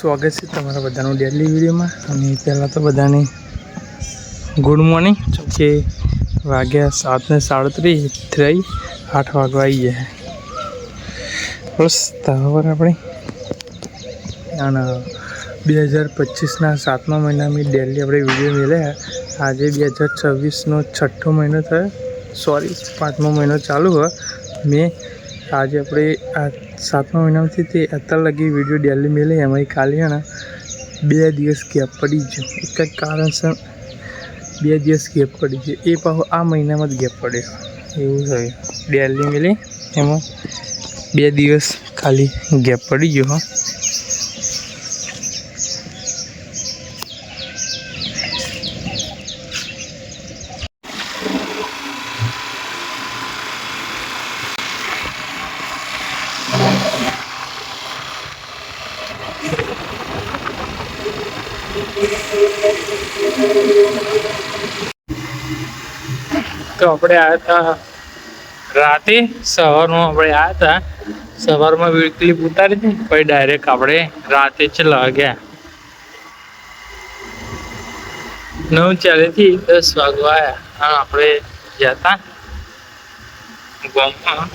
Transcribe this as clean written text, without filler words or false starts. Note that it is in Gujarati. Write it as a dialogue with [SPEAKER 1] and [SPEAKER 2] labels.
[SPEAKER 1] સ્વાગત છે તમારા બધાનું ડેલી વિડીયોમાં। અને પહેલાં તો બધાને ગુડ મોર્નિંગ। કે વાગ્યા 7:37 થઈ 8 વાગવા આવી ગયા બસ। તહેવાર આપણે આના 2025ના 7મા મહિનામાં ડેલી આપણે વિડીયો મેળ્યા। આજે 2026નો 6ઠ્ઠો મહિનો થયો, સોરી 5મો મહિનો ચાલુ હોય મેં। આજે આપણે આ 7મા મહિનામાંથી તે અત્યાર લગી વિડીયો ડેલી મેલે, એમાં ખાલી ને 2 દિવસ ગેપ પડી ગયો। એક જ કારણસર 2 દિવસ ગેપ પડી ગયો, એ પાછો આ મહિનામાં જ ગેપ પડ્યો એવું થયું। ડેલી મેલે એમાં 2 દિવસ ખાલી ગેપ પડી ગયો હા। તો આપણે આવ્યા હતા રાતે, સવારમાં આપણે આવ્યા હતા। સવારમાં વિડીયો ક્લિપ ઉતારી હતી, પછી ડાયરેક્ટ આપણે રાતે ચલા ગયા। 9:40 થી 10 વાગવા આવ્યા। આપણે ગયા હતા ગામમાં।